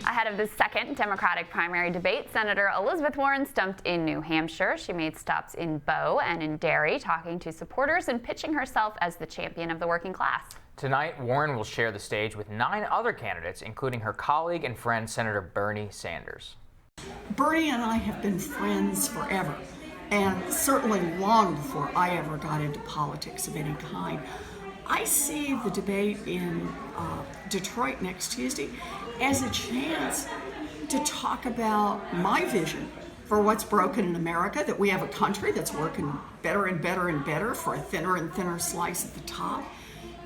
Ahead of the second Democratic primary debate, Senator Elizabeth Warren stumped in New Hampshire. She made stops in Bow and in Derry, talking to supporters and pitching herself as the champion of the working class. Tonight, Warren will share the stage with 9 other candidates, including her colleague and friend, Senator Bernie Sanders. Bernie and I have been friends forever, and certainly long before I ever got into politics of any kind. I see the debate in Detroit next Tuesday as a chance to talk about my vision for what's broken in America, that we have a country that's working better and better and better for a thinner and thinner slice at the top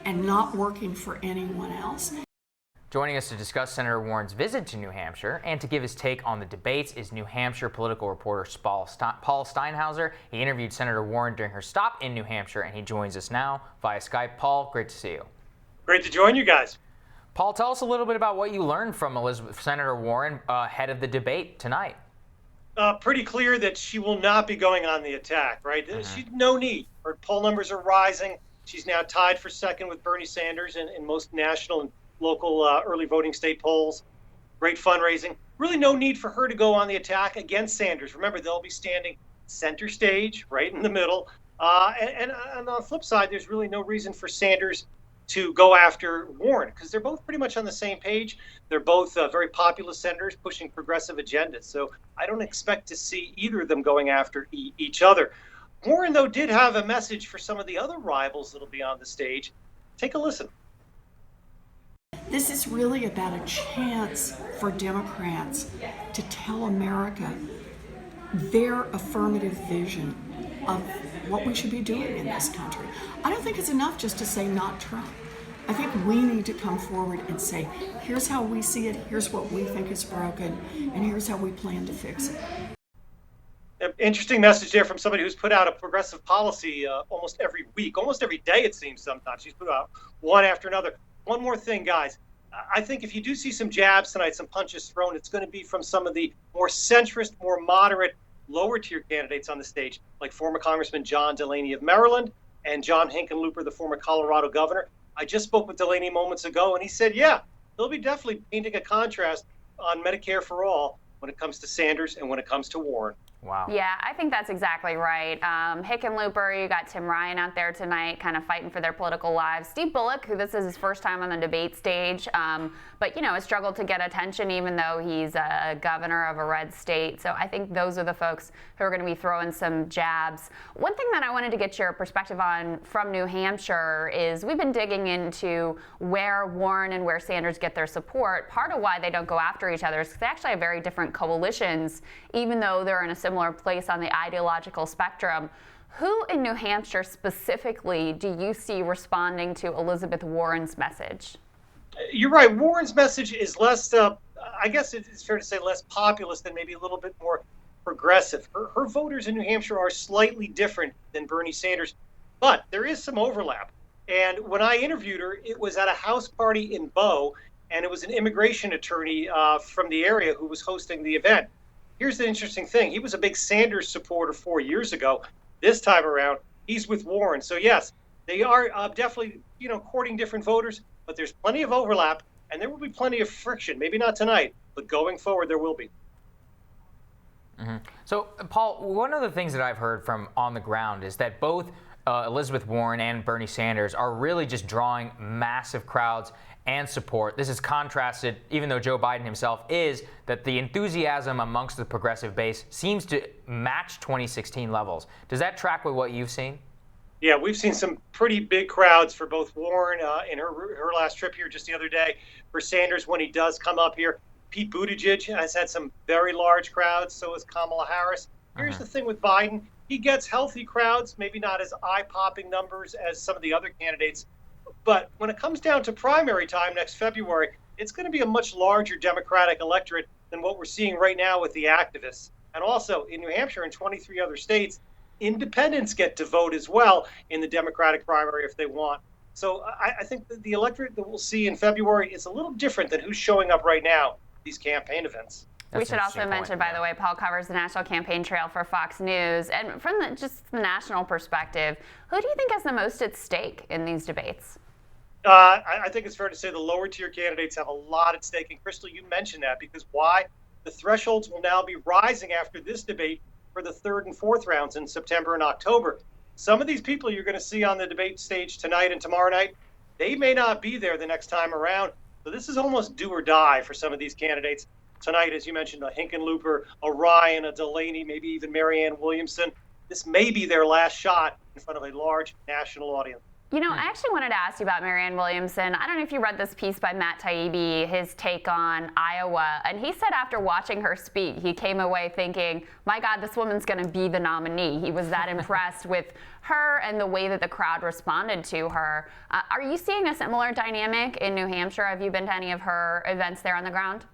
and not working for anyone else. Joining us to discuss Senator Warren's visit to New Hampshire and to give his take on the debates is New Hampshire political reporter Paul Steinhauser. He interviewed Senator Warren during her stop in New Hampshire, and he joins us now via Skype. Paul, great to see you. Great to join you guys. Paul, tell us a little bit about what you learned from Senator Warren ahead of the debate tonight. Pretty clear that she will not be going on the attack, right? She no need. Her poll numbers are rising. She's now tied for second with Bernie Sanders in most national and local early voting state polls. Great fundraising. Really no need for her to go on the attack against Sanders. Remember, they'll be standing center stage, right in the middle. And on the flip side, there's really no reason for Sanders to go after Warren, because they're both pretty much on the same page. They're both very populist senators pushing progressive agendas. So I don't expect to see either of them going after each other. Warren, though, did have a message for some of the other rivals that'll be on the stage. Take a listen. This is really about a chance for Democrats to tell America their affirmative vision of what we should be doing in this country. I don't think it's enough just to say not Trump. I think we need to come forward and say, here's how we see it, here's what we think is broken, and here's how we plan to fix it. Interesting message there from somebody who's put out a progressive policy almost every week, almost every day it seems sometimes. She's put out one after another. One more thing, guys. I think if you do see some jabs tonight, some punches thrown, it's going to be from some of the more centrist, more moderate, lower-tier candidates on the stage, like former Congressman John Delaney of Maryland and John Hickenlooper, the former Colorado governor. I just spoke with Delaney moments ago, and he said, yeah, he'll be definitely painting a contrast on Medicare for all when it comes to Sanders and when it comes to Warren. Wow. Yeah, I think that's exactly right. Hickenlooper, you got Tim Ryan out there tonight kind of fighting for their political lives. Steve Bullock, who this is his first time on the debate stage, but, you know, has struggled to get attention even though he's a governor of a red state. So I think those are the folks who are going to be throwing some jabs. One thing that I wanted to get your perspective on from New Hampshire is we've been digging into where Warren and where Sanders get their support. Part of why they don't go after each other is because they actually have very different coalitions, even though they're in a similar place on the ideological spectrum. Who in New Hampshire specifically do you see responding to Elizabeth Warren's message? You're right. Warren's message is less, I guess it's fair to say, less populist and maybe a little bit more progressive. Her voters in New Hampshire are slightly different than Bernie Sanders, but there is some overlap. And when I interviewed her, it was at a house party in Bow, and it was an immigration attorney from the area who was hosting the event. Here's the interesting thing. He was a big Sanders supporter 4 years ago. This time around, he's with Warren. So yes, they are definitely, courting different voters, but there's plenty of overlap, and there will be plenty of friction. Maybe not tonight, but going forward, there will be. Mm-hmm. So, Paul, one of the things that I've heard from on the ground is that both Elizabeth Warren and Bernie Sanders are really just drawing massive crowds and support. This is contrasted, even though Joe Biden himself is, that the enthusiasm amongst the progressive base seems to match 2016 levels. Does that track with what you've seen? Yeah, we've seen some pretty big crowds for both Warren in her last trip here just the other day. For Sanders, when he does come up here, Pete Buttigieg has had some very large crowds, so has Kamala Harris. Here's the thing with Biden. He gets healthy crowds, maybe not as eye-popping numbers as some of the other candidates. But when it comes down to primary time next February, it's going to be a much larger Democratic electorate than what we're seeing right now with the activists. And also in New Hampshire and 23 other states, independents get to vote as well in the Democratic primary if they want. So I think that the electorate that we'll see in February is a little different than who's showing up right now at these campaign events. We should also mention, by the way, Paul covers the national campaign trail for Fox News. And from just the national perspective, who do you think has the most at stake in these debates? I think it's fair to say the lower tier candidates have a lot at stake. And Crystal, you mentioned that because why? The thresholds will now be rising after this debate for the third and fourth rounds in September and October. Some of these people you're going to see on the debate stage tonight and tomorrow night, they may not be there the next time around. So this is almost do or die for some of these candidates tonight. As you mentioned, a Hickenlooper, a Ryan, a Delaney, maybe even Marianne Williamson. This may be their last shot in front of a large national audience. You know, I actually wanted to ask you about Marianne Williamson. I don't know if you read this piece by Matt Taibbi, his take on Iowa. And he said after watching her speak, he came away thinking, my God, this woman's going to be the nominee. He was that impressed with her and the way that the crowd responded to her. Are you seeing a similar dynamic in New Hampshire? Have you been to any of her events there on the ground?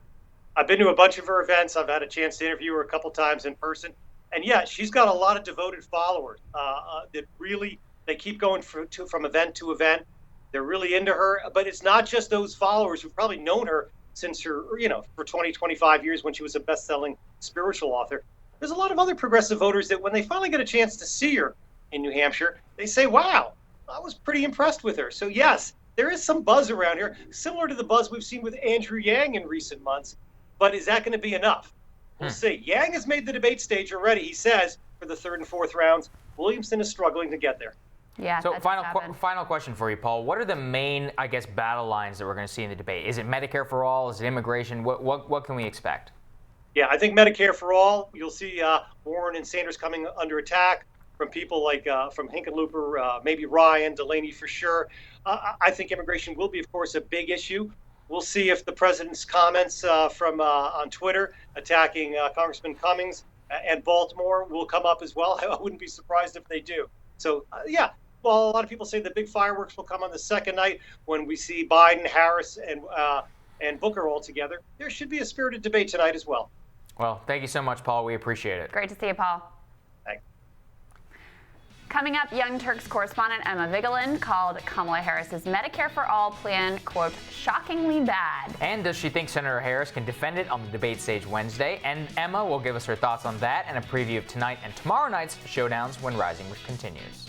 I've been to a bunch of her events. I've had a chance to interview her a couple times in person. And yeah, she's got a lot of devoted followers that really, they keep going from event to event. They're really into her, but it's not just those followers who've probably known her since her, for 20, 25 years when she was a best-selling spiritual author. There's a lot of other progressive voters that when they finally get a chance to see her in New Hampshire, they say, wow, I was pretty impressed with her. So yes, there is some buzz around here, similar to the buzz we've seen with Andrew Yang in recent months. But is that going to be enough? We'll see. Yang has made the debate stage already, he says, for the third and fourth rounds. Williamson is struggling to get there. Yeah. So final question for you, Paul. What are the main, battle lines that we're going to see in the debate? Is it Medicare for all? Is it immigration? What can we expect? Yeah, I think Medicare for all. You'll see Warren and Sanders coming under attack from people like from Hickenlooper, maybe Ryan, Delaney for sure. I think immigration will be, of course, a big issue. We'll see if the president's comments from on Twitter attacking Congressman Cummings and Baltimore will come up as well. I wouldn't be surprised if they do. So, yeah, well, a lot of people say the big fireworks will come on the second night when we see Biden, Harris, and Booker all together. There should be a spirited debate tonight as well. Well, thank you so much, Paul. We appreciate it. Great to see you, Paul. Thanks. Coming up, Young Turks correspondent Emma Vigeland called Kamala Harris's Medicare for All plan, quote, shockingly bad. And does she think Senator Harris can defend it on the debate stage Wednesday? And Emma will give us her thoughts on that and a preview of tonight and tomorrow night's showdowns when Rising continues.